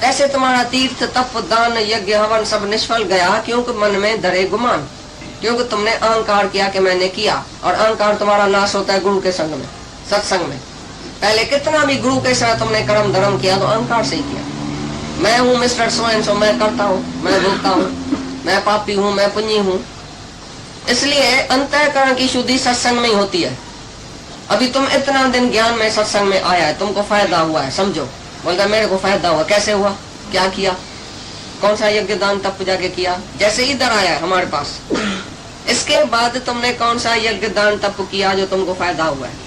कैसे तुम्हारा तीर्थ तप दान यज्ञ हवन सब निष्फल गया, क्योंकि मन में धरे गुमान, क्योंकि तुमने अहंकार किया कि मैंने किया। और अहंकार तुम्हारा नाश होता है गुरु के संग में, सत्संग में। पहले कितना भी गुरु के साथ तुमने कर्म धर्म किया तो अहंकार से ही किया। मैं हूँ मिस्टर सो एंड सो, मैं करता हूँ, मैं भोगता हूँ, मैं पापी हूँ, मैं पुण्य हूँ। इसलिए अंतःकरण की शुद्धि सत्संग में ही होती है। अभी तुम इतना दिन ज्ञान में सत्संग में आया है, तुमको फायदा हुआ है, समझो। बोलता मेरे को फायदा हुआ, कैसे हुआ, क्या किया, कौन सा यज्ञ दान तप जाके किया। जैसे इधर आया है हमारे पास, इसके बाद तुमने कौन सा यज्ञ दान तप किया जो तुमको फायदा हुआ है।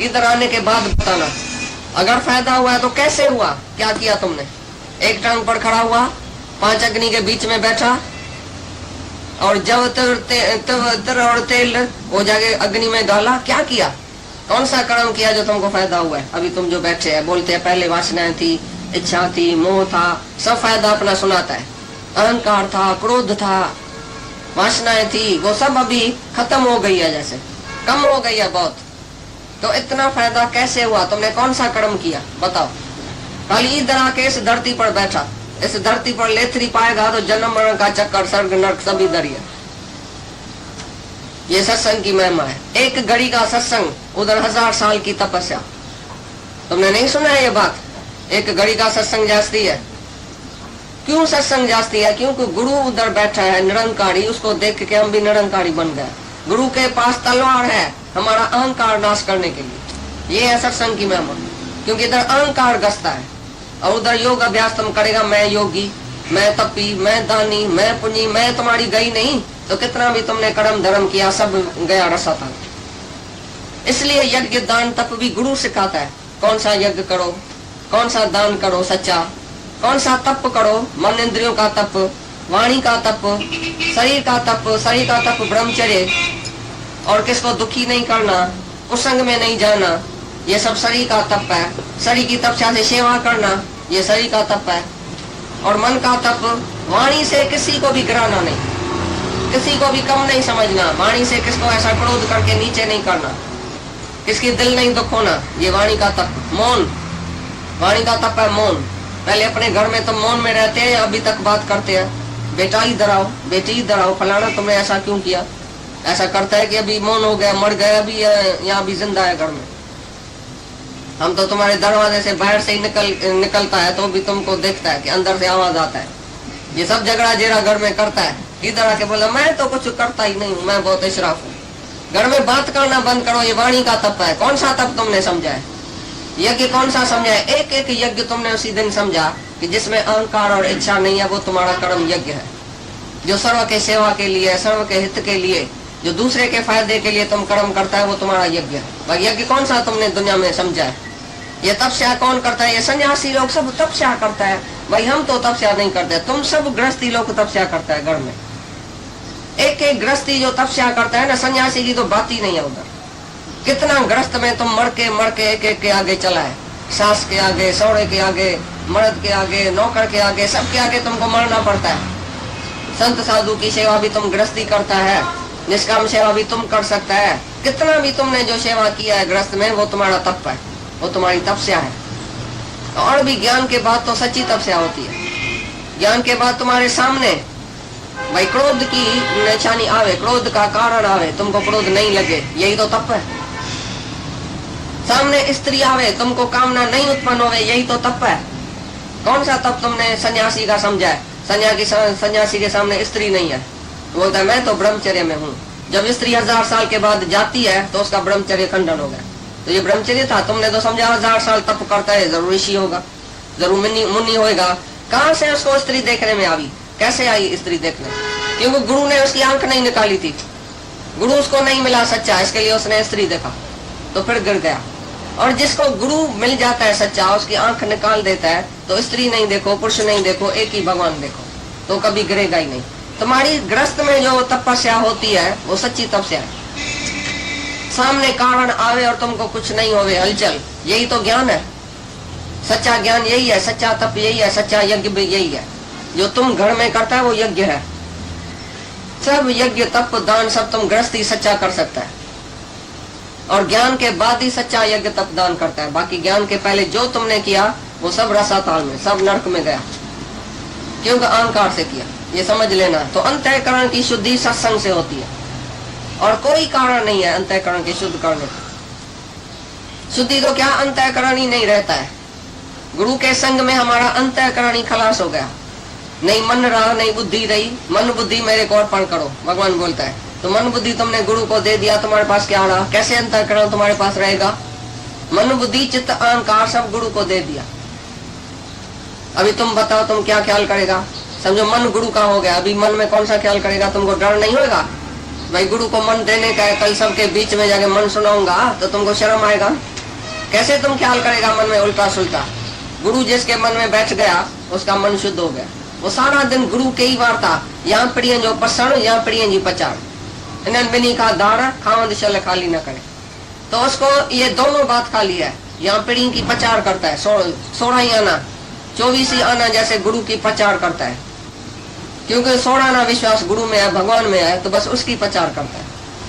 इधर आने के बाद बताना, अगर फायदा हुआ है तो कैसे हुआ, क्या किया तुमने। एक टांग पर खड़ा हुआ, 5 अग्नि के बीच में बैठा, और जब तर और तेल वो जाके अग्नि में डाला, क्या किया, कौन सा कर्म किया जो तुमको फायदा हुआ है। अभी तुम जो बैठे हैं, बोलते हैं पहले वासनाएं थी, इच्छा थी, मोह था, सब फायदा अपना सुनाता है। अहंकार था, क्रोध था, वासनाएं थी, वो सब अभी खत्म हो गई है, जैसे कम हो गई है बहुत। तो इतना फायदा कैसे हुआ, तुमने कौन सा कर्म किया, बताओ। खाली इधर आके इस धरती पर बैठा, इस धरती पर लेथरी पाएगा तो जन्म मरण का चक्कर, स्वर्ग नरक सब इधर ही है। ये सत्संग की महिमा है। एक घड़ी का सत्संग, उधर 1000 साल की तपस्या। तुमने नहीं सुना है ये बात, एक घड़ी का सत्संग जास्ती है। क्यों सत्संग जास्ती है, क्योंकि गुरु उधर बैठा है निरंकारी, उसको देख के हम भी निरंकारी बन गए। गुरु के पास तलवार है हमारा अहंकार नाश करने के लिए। ये है सत्संग की महिमा, क्योंकि इधर अहंकार गसता है और उधर योग अभ्यास तुम करेगा, मैं योगी, मैं तपी, मैं दानी, मैं पुण्य, मैं तुम्हारी गई नहीं तो कितना भी तुमने कर्म धर्म किया सब गया रसा था। इसलिए यज्ञ दान तप भी गुरु सिखाता है, कौन सा यज्ञ करो, कौन सा दान करो सच्चा, कौन सा तप करो, मन इंद्रियों का तप, वाणी का तप, शरीर का तप, शरीर का तप ब्रह्मचर्य, और किसको दुखी नहीं करना, कुसंग में नहीं जाना, ये सब शरीर का तप है। शरीर की तपस्या से सेवा करना, ये शरीर का तप है। और मन का तप, वाणी से किसी को भी गिराना नहीं, किसी को भी कम नहीं समझना, वाणी से किसको ऐसा क्रोध करके नीचे नहीं करना, किसकी दिल नहीं दुखोना, ये वाणी का तप। मौन, वाणी का तप है मौन। पहले अपने घर में तो मौन में रहते हैं, अभी तक बात करते हैं, बेटा इधर आओ, बेटी इधर आओ, फलाना तुमने ऐसा क्यों किया, ऐसा करता है कि अभी मौन हो गया, मर गया, अभी यहाँ भी जिंदा है घर में। हम तो तुम्हारे दरवाजे से बाहर से ही निकलता है तो भी तुमको देखता है कि अंदर से आवाज आता है। ये सब झगड़ा जेरा घर में करता है, इधर आके बोला मैं तो कुछ करता ही नहीं हूँ, मैं बहुत इशराफ हूँ। घर में बात करना बंद करो, ये वाणी का तप है। कौन सा तप तुमने समझा है, यज्ञ कौन सा समझा है। एक एक यज्ञ तुमने उसी दिन समझा कि जिसमें अहंकार और इच्छा नहीं है, वो तुम्हारा कर्म यज्ञ है, जो सर्व के सेवा के लिए, सर्व के हित के लिए, जो दूसरे के फायदे के लिए तुम कर्म करता है, वो तुम्हारा यज्ञ है। भाई यज्ञ कौन सा तुमने दुनिया में समझा है। ये तपस्या कौन करता है, ये सन्यासी लोग सब तपस्या करता है। भाई हम तो तपस्या नहीं करते, तुम सब गृहस्थी लोग तपस्या करता है घर में। एक एक गृहस्थी जो तपस्या करता है ना, सन्यासी की तो बात ही नहीं है उधर। कितना गृहस्थ में तुम मर के एक एक के आगे चला है, सास के आगे, सौरे के आगे, मर्द के आगे, नौकर के आगे, सबके आगे तुमको मरना पड़ता है। संत साधु की सेवा भी तुम गृहस्थी करता है, निष्काम सेवा भी तुम कर सकता है। कितना भी तुमने जो सेवा किया है गृहस्थ में, वो तुम्हारा तप है, वो तुम्हारी तपस्या है। और भी ज्ञान के बाद तो सच्ची तपस्या होती है। ज्ञान के बाद तुम्हारे सामने भाई क्रोध की निशानी आवे, क्रोध का कारण आवे, तुमको क्रोध नहीं लगे, यही तो तप है। सामने स्त्री आवे, तुमको कामना नहीं उत्पन्न होवे, यही तो तप है। कौन सा तप तुमने सन्यासी का समझा है। सन्यासी के सामने स्त्री नहीं है, बोलता है मैं तो ब्रह्मचर्य में हूँ। जब स्त्री 1000 साल के बाद जाती है तो उसका ब्रह्मचर्य खंडन हो गया। तो ये ब्रह्मचर्य था, तुमने तो समझा 1000 साल तप करता है, जरूर ऋषि होगा, जरूर मुनि होगा। कहाँ से उसको स्त्री देखने में आई, कैसे आई स्त्री देखने, क्योंकि गुरु ने उसकी आंख नहीं निकाली थी, गुरु उसको नहीं मिला सच्चा, इसके लिए उसने स्त्री देखा तो फिर गिर गया। और जिसको गुरु मिल जाता है सच्चा, उसकी आंख निकाल देता है, तो स्त्री नहीं देखो, पुरुष नहीं देखो, एक ही भगवान देखो, तो कभी गिरेगा ही नहीं। तुम्हारी गृहस्थ में जो तपस्या होती है वो सच्ची तपस्या है। सामने कारण आवे और तुमको कुछ नहीं होवे, हलचल, यही तो ज्ञान है। सच्चा ज्ञान यही है, सच्चा तप यही है, सच्चा यज्ञ भी यही है। जो तुम घर में करता है वो यज्ञ है। सब यज्ञ तप दान सब तुम गृहस्थी सच्चा कर सकता है, और ज्ञान के बाद ही सच्चा यज्ञ तप दान करता है। बाकी ज्ञान के पहले जो तुमने किया वो सब रसाताल में, सब नरक में गया, क्योंकि अहंकार से किया। ये समझ लेना। तो अंतःकरण की शुद्धि सत्संग से होती है, और कोई कारण नहीं है अंतःकरण की शुद्ध करने का। शुद्धि तो क्या, अंतःकरण ही नहीं रहता है। गुरु के संग में हमारा अंतःकरण ही खलास हो गया, नहीं मन रहा, नहीं बुद्धि रही। मन बुद्धि मेरे को अर्पण करो, भगवान बोलता है। तो मन बुद्धि तुमने गुरु को दे दिया, तुम्हारे पास क्या रहा? कैसे अंतःकरण तुम्हारे पास रहेगा? मन बुद्धि चित्त अहंकार सब गुरु को दे दिया। अभी तुम बताओ तुम क्या ख्याल करेगा? समझो मन गुरु का हो गया, अभी मन में कौन सा ख्याल करेगा? तुमको डर नहीं होगा भाई गुरु को मन देने का है, कल सबके बीच में जाके मन सुनाऊंगा तो तुमको शर्म आएगा? कैसे तुम ख्याल करेगा मन में उल्टा सुल्टा? गुरु जिसके मन में बैठ गया उसका मन शुद्ध हो गया। वो सारा दिन गुरु के ही वार्ता, यहाँ पड़िए जो पसण, यहाँ पड़िए जी पचाड़, इन्हें बिनी का दार खावंद शल खाली न करे। तो उसको ये दोनों बात खाली है, यहाँ पीढ़ी की प्रचार करता है, 16 ही आना 24 ही आना जैसे गुरु की प्रचार करता है, क्योंकि 16 आना विश्वास गुरु में है, भगवान में है, तो बस उसकी प्रचार करता है।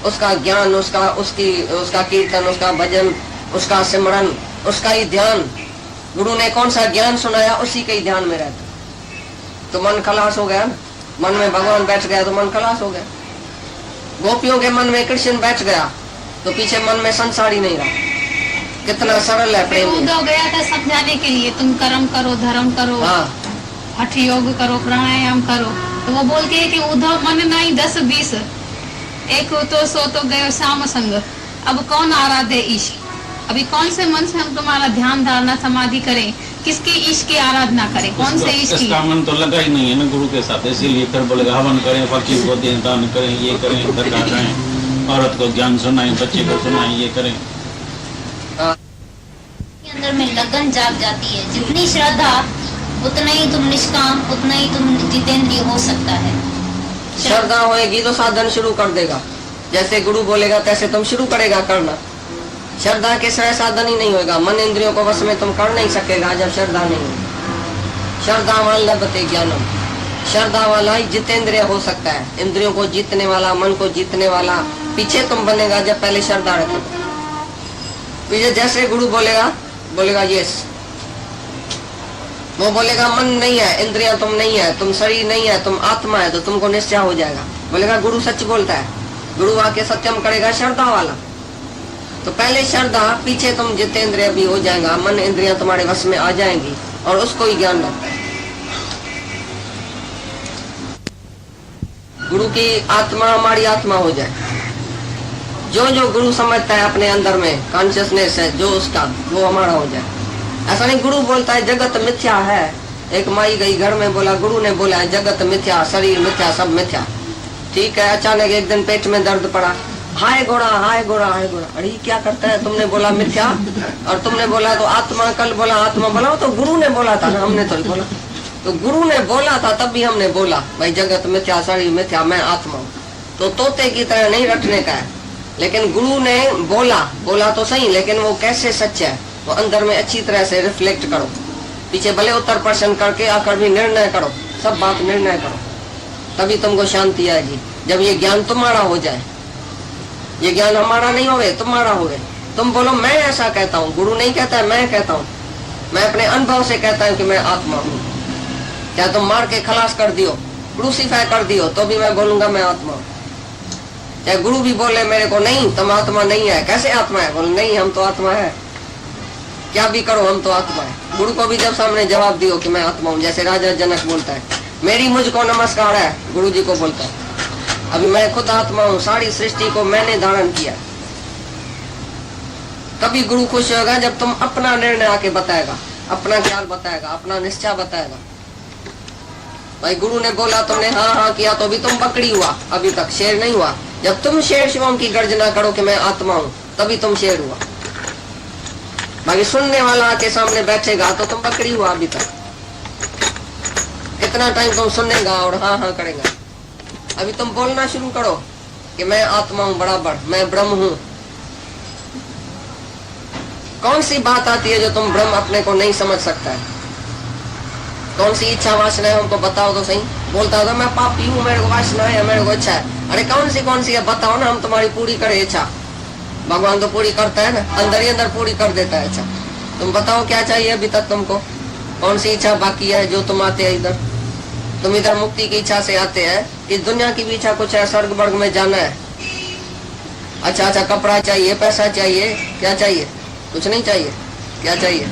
उसका ज्ञान, उसका कीर्तन, उसका भजन, उसका सिमरन, उसका ही ध्यान। गुरु ने कौन सा ज्ञान सुनाया उसी के ही ध्यान में रहता। तो मन खलास हो गया ना, मन में भगवान बैठ गया तो मन खलास हो गया। गोपियों के मन में कृष्ण बैठ गया तो पीछे मन में संसार ही नहीं रहा। कितना सरल है प्रेम। उद्धव गया था समझाने के लिए, तुम कर्म करो, धर्म करो, हठ योग करो, प्राणायाम करो। तो वो बोलती है कि उद्धव मन नहीं 10-20, एक तो सो तो गयो श्याम संग, अब कौन आराध्य ईश? अभी कौन से मन से हम तुम्हारा ध्यान धारणा समाधि करें? किसके ईश की आराधना करें? कौन से ईश की? इसका मन तो लगा ही नहीं है ना गुरु के साथ, इसीलिए फिर बोलेगा हवन करें, फकीर को दान करें, ये करें, धक्का खाएं, औरत को ज्ञान सुनाएं, बच्चे को सुनाएं, ये करें। अंदर में लगन जाग जाती है। जितनी श्रद्धा उतना ही तुम निष्काम, उतना ही तुम जितेंद्रिय हो सकता है। श्रद्धा होएगी तो साधन शुरू कर देगा, जैसे गुरु बोलेगा तैसे तुम शुरू करेगा करना। श्रद्धा के सिवाय साधन ही नहीं होगा। मन इंद्रियों को वश में तुम कर नहीं सकेगा जब श्रद्धा नहीं होगी। श्रद्धावान लभते ज्ञानम, श्रद्धा वाला ही जितेंद्रिय हो सकता है, इंद्रियों को जीतने वाला, मन को जीतने वाला। पीछे तुम बनेगा जब पहले श्रद्धा रखोगे। पीछे जैसे गुरु बोलेगा यस, वो बोलेगा मन नहीं है, इंद्रिया तुम नहीं है, तुम शरीर नहीं है, तुम आत्मा है, तो तुमको निश्चय हो जाएगा। बोलेगा गुरु सच बोलता है, गुरु आके सत्यम करेगा श्रद्धा वाला। तो पहले श्रद्धा, पीछे तुम जितेंद्रिय भी हो जाएगा, मन इंद्रियां तुम्हारे वश में आ जाएंगी, और उसको ही ज्ञान लगता है। गुरु की आत्मा हमारी आत्मा हो जाए। जो जो गुरु समझता है अपने अंदर में कॉन्शियसनेस है जो उसका, वो हमारा हो जाए। ऐसा नहीं गुरु बोलता है जगत मिथ्या है। एक माई गई घर में, बोला गुरु ने बोला है जगत मिथ्या, शरीर मिथ्या, सब मिथ्या। ठीक है, अचानक एक दिन पेट में दर्द पड़ा, हाय घोड़ा, हाय घोड़ा, हाय घोड़ा। अरे क्या करता है, तुमने बोला मिथ्या और तुमने बोला तो आत्मा, कल बोला आत्मा, बोला तो गुरु ने बोला था ना, हमने तो बोला। तो गुरु ने बोला था तब भी हमने बोला भाई जगत मिथ्या, शरीर मिथ्या, मैं आत्मा हूँ। तो तोते की तरह नहीं रटने का है, लेकिन गुरु ने बोला तो सही, लेकिन वो कैसे सच है वो अंदर में अच्छी तरह से रिफ्लेक्ट करो। पीछे भले उत्तर प्रश्न करके आकर भी निर्णय करो, सब बात निर्णय करो, तभी तुमको शांति आएगी। जब ये ज्ञान तुम्हारा हो जाए, ये ज्ञान हमारा नहीं होवे, तुम्हारा होवे। तुम बोलो मैं ऐसा कहता हूँ, गुरु नहीं कहता है, मैं कहता हूँ, मैं अपने अनुभव से कहता हूँ कि मैं आत्मा हूँ। क्या तुम मार के खलास कर दियो, क्रूसीफाई कर दियो, तो भी मैं बोलूंगा मैं आत्मा हूँ। चाहे गुरु भी बोले मेरे को नहीं तुम आत्मा नहीं है, कैसे आत्मा है, बोले नहीं हम तो आत्मा है, क्या भी करो हम तो आत्मा है। गुरु को भी जब सामने जवाब दियो कि मैं आत्मा हूँ, जैसे राजा जनक बोलता है मेरी मुझको नमस्कार है, गुरु जी को बोलता है अभी मैं खुद आत्मा हूँ, सारी सृष्टि को मैंने धारण किया। तभी गुरु खुश होगा जब तुम अपना निर्णय आके बताएगा, अपना ख्याल बताएगा, अपना निश्चय बताएगा। भाई गुरु ने बोला तुमने हाँ किया, तो भी तुम बकरी हुआ, अभी तक शेर नहीं हुआ। जब तुम शेर शिवम की गर्जना करो कि मैं आत्मा हूँ, तभी तुम शेर हुआ। बाकी सुनने वाला आके सामने बैठेगा तो तुम बकरी हुआ अभी तक। कितना टाइम तुम सुनेगा और हाँ करेगा। अभी तुम बोलना शुरू करो कि मैं आत्मा हूँ बराबर, मैं ब्रह्म हूँ। कौन सी बात आती है जो तुम ब्रह्म अपने को नहीं समझ सकता है? कौन सी इच्छा वासना है हमको बताओ तो सही। बोलता था मैं पापी हूँ, मेरे को वासना है, मेरे को इच्छा है। अरे कौन सी है बताओ ना, हम तुम्हारी पूरी करें इच्छा। भगवान तो पूरी करता है ना, अंदर ही अंदर पूरी कर देता है इच्छा। तुम बताओ क्या चाहिए अभी तक तुमको। कौन सी इच्छा बाकी है जो तुम आते हैं इधर? तुम इधर मुक्ति की इच्छा से आते हैं, इस दुनिया की भी इच्छा कुछ है, स्वर्ग वर्ग में जाना है। अच्छा कपड़ा चाहिए, पैसा चाहिए, क्या चाहिए? कुछ नहीं चाहिए। क्या चाहिए?